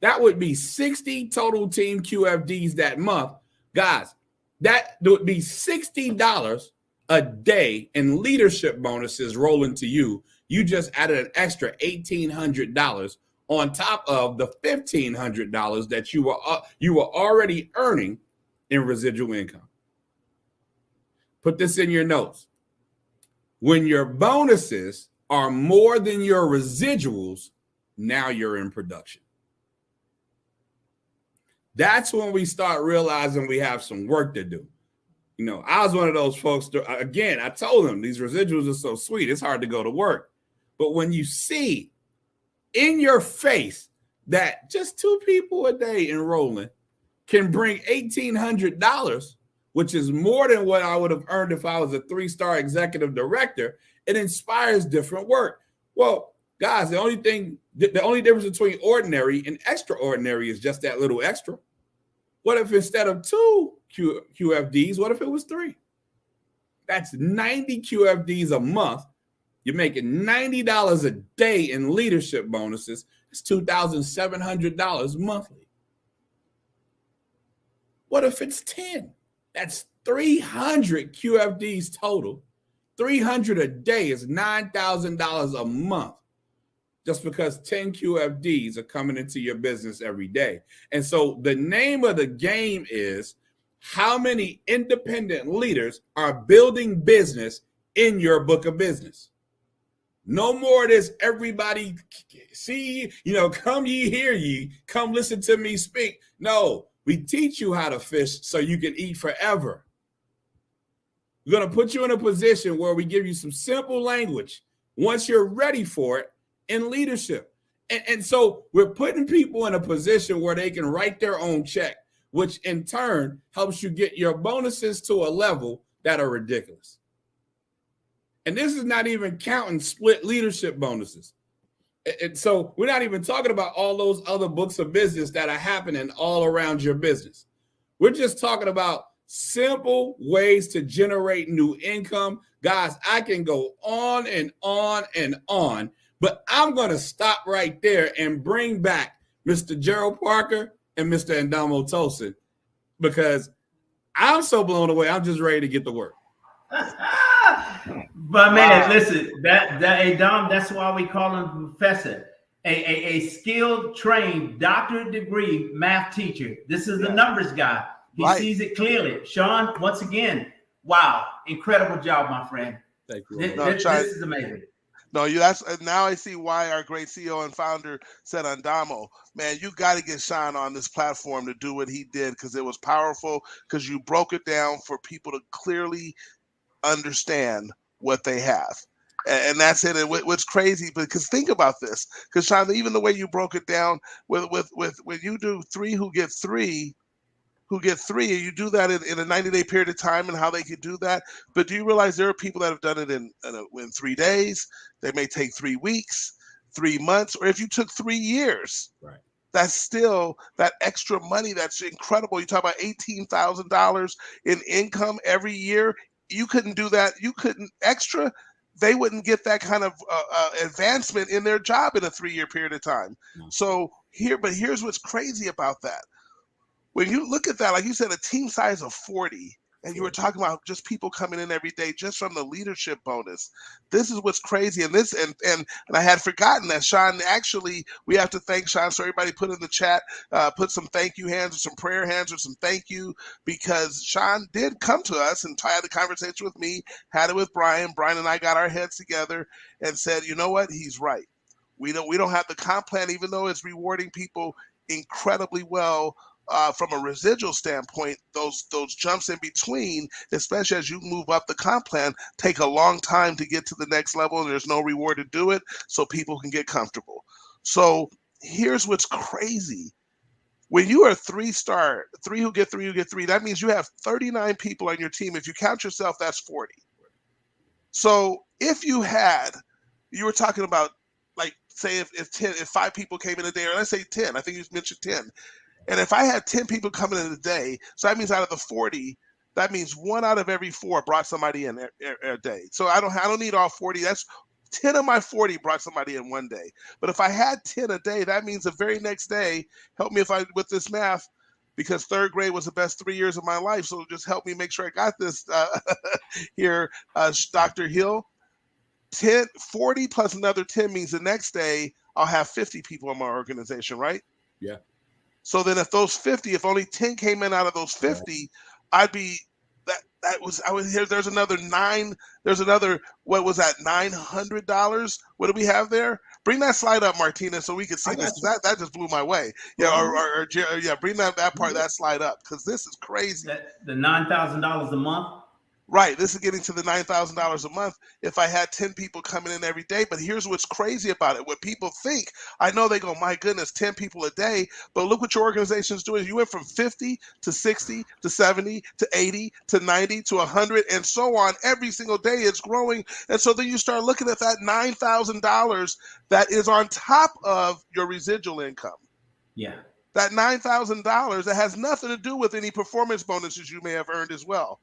that would be 60 total team QFDs that month. Guys, that would be $60 a day in leadership bonuses rolling to you. You just added an extra $1,800 on top of the $1,500 that you were already earning in residual income. Put this in your notes. When your bonuses are more than your residuals, now you're in production. That's when we start realizing we have some work to do. You know, I was one of those folks, again, I told them these residuals are so sweet, it's hard to go to work. But when you see in your face that just 2 people a day enrolling can bring $1,800, which is more than what I would have earned if I was a 3-star executive director, it inspires different work. Well, guys, the only difference between ordinary and extraordinary is just that little extra. What if instead of 2 QFDs, what if it was 3? That's 90 QFDs a month. You're making $90 a day in leadership bonuses. It's $2,700 monthly. What if it's 10? That's 300 QFDs total. 300 a day is $9,000 a month, just because 10 QFDs are coming into your business every day. And so the name of the game is how many independent leaders are building business in your book of business. No more of this everybody see, come ye, hear ye, come listen to me speak. No, we teach you how to fish so you can eat forever. We're going to put you in a position where we give you some simple language once you're ready for it in leadership. And so we're putting people in a position where they can write their own check, which in turn helps you get your bonuses to a level that are ridiculous. And this is not even counting split leadership bonuses. And so we're not even talking about all those other books of business that are happening all around your business. We're just talking about simple ways to generate new income. Guys, I can go on and on and on, but I'm going to stop right there and bring back Mr. Gerald Parker and Mr. Andamo Tolson, because I'm so blown away. I'm just ready to get to work. But man, listen, hey Dom, that's why we call him professor, a skilled, trained, doctorate degree math teacher. This is the numbers guy. He sees it clearly. Sean, once again, Wow, incredible job, my friend. Thank you. This is amazing. No, that's now I see why our great CEO and founder said Andamo. Man, you got to get Sean on this platform to do what he did, because it was powerful, because you broke it down for people to clearly understand what they have. And that's it. And what's crazy, because think about this, because Sean, even the way you broke it down with when you do three who get three, and you do that in a 90-day period of time, and how they can do that. But do you realize there are people that have done it in 3 days? They may take 3 weeks, 3 months, or if you took 3 years, right? That's still that extra money. That's incredible. You talk about $18,000 in income every year. You couldn't do that. You couldn't extra. They wouldn't get that kind of advancement in their job in a 3-year period of time. No. So here's what's crazy about that. When you look at that, like you said, a team size of 40, and you were talking about just people coming in every day just from the leadership bonus. This is what's crazy. And this and I had forgotten that Sean, actually, we have to thank Sean. So everybody put in the chat, put some thank you hands or some prayer hands or some thank you, because Sean did come to us and had a conversation with me, had it with Brian. Brian and I got our heads together and said, you know what? He's right. We don't have the comp plan, even though it's rewarding people incredibly well. From a residual standpoint, those jumps in between, especially as you move up the comp plan, take a long time to get to the next level, and there's no reward to do it, so people can get comfortable. So here's what's crazy. When you are 3-star, three who get three, that means you have 39 people on your team. If you count yourself, that's 40. So if you were talking about, like, say if 5 people came in a day, or let's say 10, I think you mentioned 10. And if I had 10 people coming in a day, so that means out of the 40, that means 1 out of every 4 brought somebody in a day. So I don't need all 40. That's 10 of my 40 brought somebody in one day. But if I had 10 a day, that means the very next day, help me with this math, because 3rd grade was the best 3 years of my life. So just help me make sure I got this here, Dr. Hill. 40 plus another 10 means the next day I'll have 50 people in my organization, right? Yeah. So then if only 10 came in out of those 50, I'd be there's another what was that, $900? What do we have there? Bring that slide up, Martina, so we can see this. That just blew my way. Yeah, bring that slide up, because this is crazy. The $9,000 a month. Right. This is getting to the $9,000 a month if I had 10 people coming in every day. But here's what's crazy about it. What people think, I know they go, my goodness, 10 people a day. But look what your organization's doing. You went from 50 to 60 to 70 to 80 to 90 to 100 and so on. Every single day it's growing. And so then you start looking at that $9,000 that is on top of your residual income. Yeah. That $9,000 that has nothing to do with any performance bonuses you may have earned as well.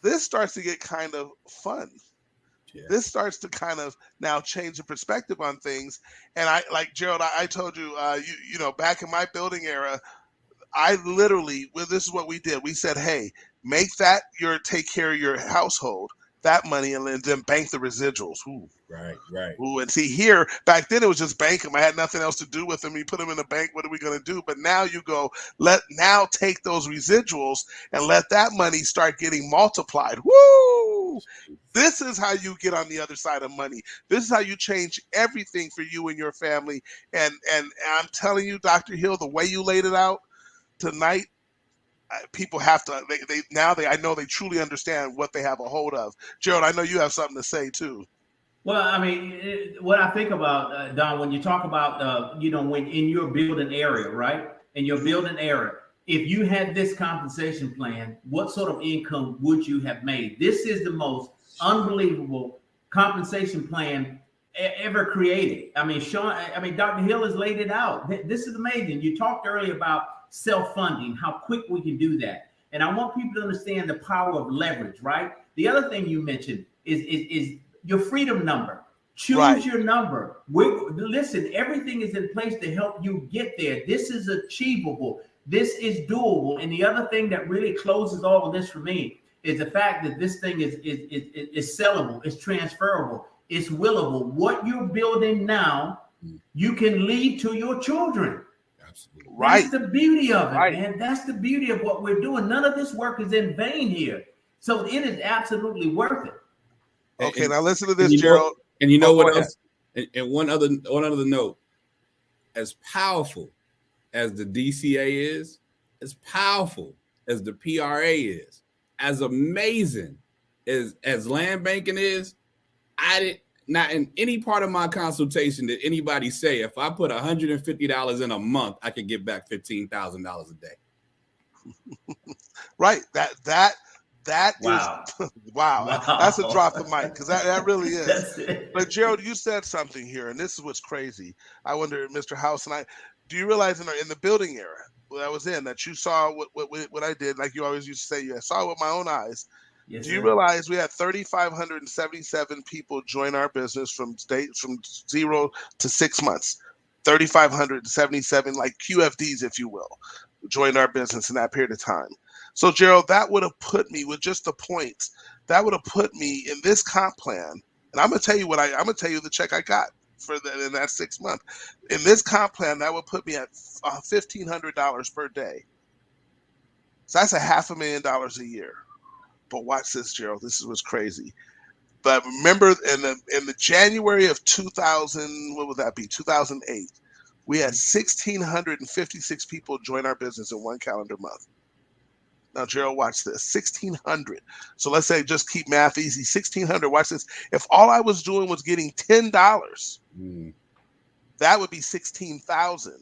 This starts to get kind of fun. Yeah. This starts to kind of now change the perspective on things. And I, like Gerald, I told you, back in my building era, this is what we did. We said, hey, make that take care of your household, that money, and then bank the residuals. Ooh. Right. Ooh, and see, here, back then it was just bank them. I had nothing else to do with them. You put them in the bank, what are we going to do? But now you go, now take those residuals and let that money start getting multiplied. Woo! This is how you get on the other side of money. This is how you change everything for you and your family. And I'm telling you, Dr. Hill, the way you laid it out tonight, people have to, I know they truly understand what they have a hold of. Gerald, I know you have something to say too. Well, I mean, what I think about, Don, when you talk about, when in your building area, right? In your building area, if you had this compensation plan, what sort of income would you have made? This is the most unbelievable compensation plan ever created. I mean, Dr. Hill has laid it out. This is amazing. You talked earlier about self-funding, how quick we can do that. And I want people to understand the power of leverage, right? The other thing you mentioned is your freedom number. Choose your number. Listen, everything is in place to help you get there. This is achievable. This is doable. And the other thing that really closes all of this for me is the fact that this thing is sellable, it's transferable, it's willable. What you're building now, you can leave to your children. Right. That's the beauty of it, man. That's the beauty of what we're doing. None of this work is in vain here. So it is absolutely worth it. Okay, And- now listen to this, and you know- Gerald. And you know Oh, what go else? And one other note, as powerful as the DCA is, as powerful as the PRA is, as amazing as land banking is, I did not in any part of my consultation did anybody say if I put $150 in a month, I could get back $15,000 a day. Right. That Wow. is wow. That's a drop the mic because that really is. That's it. But Gerald, you said something here, and this is what's crazy. I wonder, Mr. House and I, do you realize in the building era that I was in that you saw what I did? Like you always used to say, I saw it with my own eyes. Yes, Do you sir. realize we had 3,577 people join our business from 0 to 6 months? 3,577, like QFDs, if you will, joined our business in that period of time. So, Gerald, that would have put me with just the points. That would have put me in this comp plan. And I'm gonna tell you I'm gonna tell you the check I got in that 6 month. In this comp plan, that would put me at $1,500 per day. So that's $500,000 a year. But watch this, Gerald. This is what's crazy. But remember, in the January of 2000, what would that be? 2008. We had 1,656 people join our business in one calendar month. Now, Gerald, watch this. 1,600. So let's say just keep math easy. 1,600. Watch this. If all I was doing was getting $10, that would be 16,000.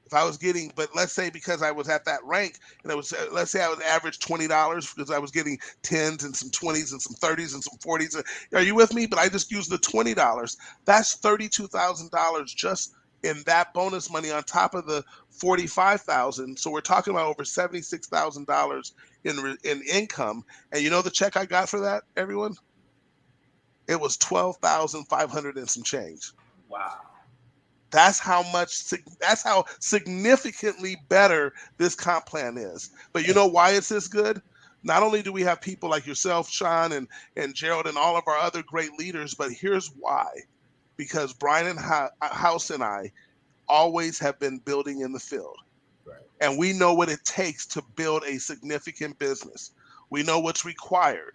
If I was getting, but let's say because I was at that rank, and it was, let's say I was average $20 because I was getting 10s and some 20s and some 30s and some 40s. Are you with me? But I just used the $20. That's $32,000 just in that bonus money on top of the $45,000. So we're talking about over $76,000 in income. And you know the check I got for that, everyone? It was $12,500 and some change. Wow. That's how significantly better this comp plan is. But you know why it's this good? Not only do we have people like yourself, Sean, and Gerald, and all of our other great leaders, but here's why. Because Brian and House and I always have been building in the field. Right. And we know what it takes to build a significant business. We know what's required.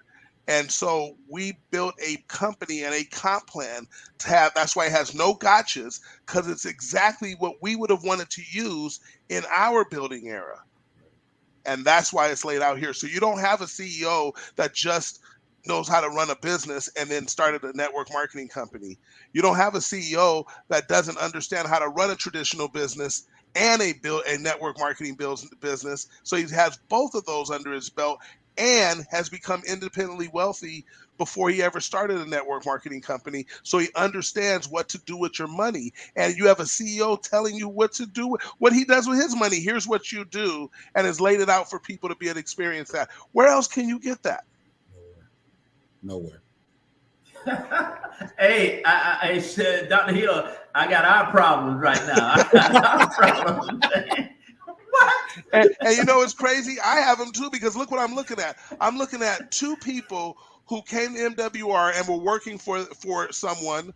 And so we built a company and a comp plan to have, that's why it has no gotchas, because it's exactly what we would have wanted to use in our building era. And that's why it's laid out here. So you don't have a CEO that just knows how to run a business and then started a network marketing company. You don't have a CEO that doesn't understand how to run a traditional business and a network marketing business. So he has both of those under his belt and has become independently wealthy before he ever started a network marketing company. So he understands what to do with your money. And you have a CEO telling you what to do, what he does with his money. Here's what you do, and has laid it out for people to be able to experience that. Where else can you get that? Nowhere. Hey, I said, Dr. Hill, I got eye problems right now. I got eye problems. What? And you know, it's crazy. I have them too, because look what I'm looking at. I'm looking at two people who came to MWR and were working for someone,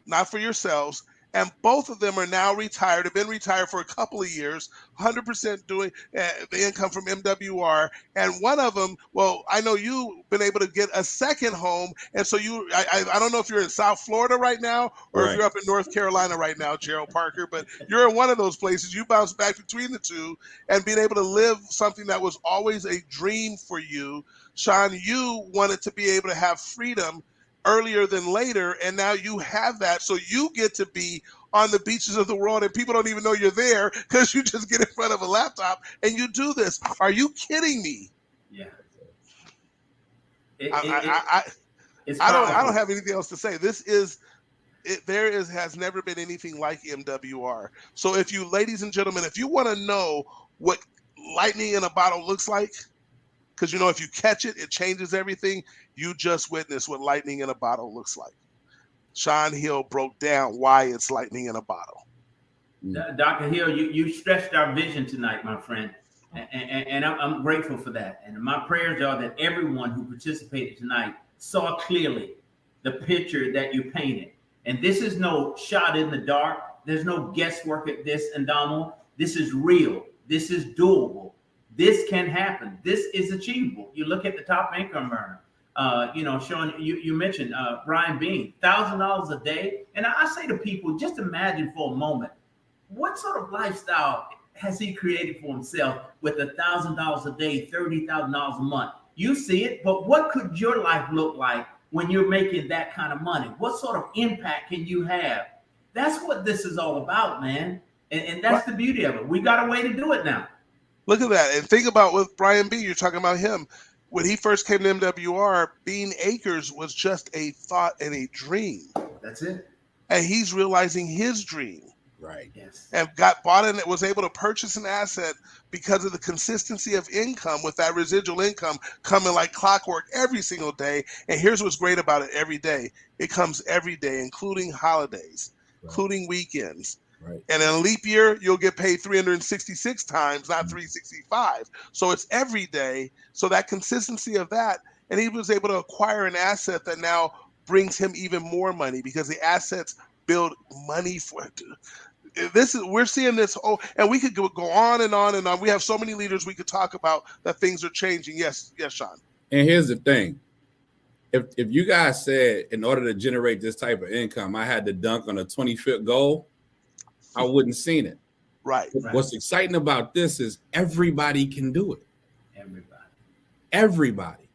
not for yourselves. And both of them are now retired, have been retired for a couple of years, 100% doing the income from MWR. And one of them, well, I know you've been able to get a second home. And so I don't know if you're in South Florida right now or if you're up in North Carolina right now, Gerald Parker, but you're in one of those places. You bounce back between the two and being able to live something that was always a dream for you. Sean, you wanted to be able to have freedom earlier than later, and now you have that, so you get to be on the beaches of the world and people don't even know you're there because you just get in front of a laptop and you do this. Are you kidding me? Yeah. I don't have anything else to say. There has never been anything like MWR. So if you, ladies and gentlemen, if you want to know what lightning in a bottle looks like, because you know if you catch it, it changes everything. You just witnessed what lightning in a bottle looks like. Sean Hill broke down why it's lightning in a bottle. Dr. Hill, you stretched our vision tonight, my friend. And I'm grateful for that. And my prayers are that everyone who participated tonight saw clearly the picture that you painted. And this is no shot in the dark. There's no guesswork at this, Andamo. This is real. This is doable. this can happen. This is achievable. You look at the top income earner. Showing you mentioned Brian Bean, $1,000 a day. And I say to people, just imagine for a moment, what sort of lifestyle has he created for himself with $1,000 a day, $30,000 a month? You see it, but what could your life look like when you're making that kind of money? What sort of impact can you have? That's what this is all about, man. And that's the beauty of it. We got a way to do it now. Look at that. And think about with Brian B, you're talking about him. When he first came to MWR, Bean Acres was just a thought and a dream. That's it. And he's realizing his dream. Right. Yes. And got bought in, was able to purchase an asset because of the consistency of income, with that residual income coming like clockwork every single day. And here's what's great about it: every day. It comes every day, including holidays, including weekends. Right. And in a leap year, you'll get paid 366 times, not 365. So it's every day. So that consistency of that, and he was able to acquire an asset that now brings him even more money, because the assets build money for it. We're seeing this, and we could go on and on and on. We have so many leaders we could talk about that things are changing. Yes, Sean. And here's the thing. If you guys said in order to generate this type of income, I had to dunk on a 20-foot goal, I wouldn't seen it. Right. What's exciting about this is everybody can do it. Everybody.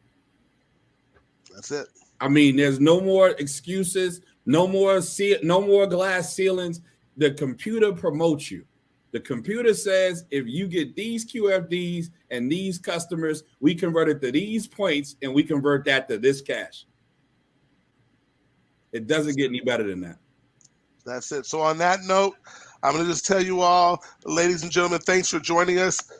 That's it. I mean, there's no more excuses, no more glass ceilings. The computer promotes you. The computer says, if you get these QFDs and these customers, we convert it to these points and we convert that to this cash. It doesn't get any better than that. That's it. So on that note, I'm going to just tell you all, ladies and gentlemen, thanks for joining us.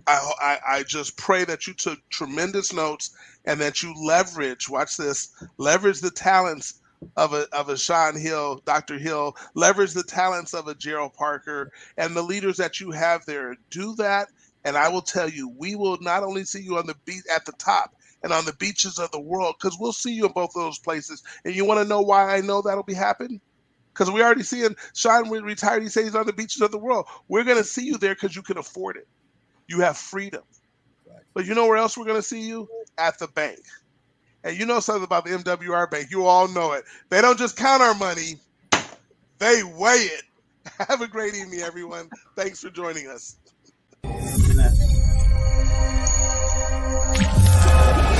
I just pray that you took tremendous notes and that you leverage the talents of a Sean Hill, Dr. Hill, leverage the talents of a Gerald Parker and the leaders that you have there. Do that, and I will tell you, we will not only see you on the beach at the top and on the beaches of the world, because we'll see you in both of those places. And you want to know why I know that'll be happening? Because we're already seeing Sean retired. He says he's on the beaches of the world. We're going to see you there because you can afford it. You have freedom. But you know where else we're going to see you? At the bank. And you know something about the MWR Bank. You all know it. They don't just count our money. They weigh it. Have a great evening, everyone. Thanks for joining us.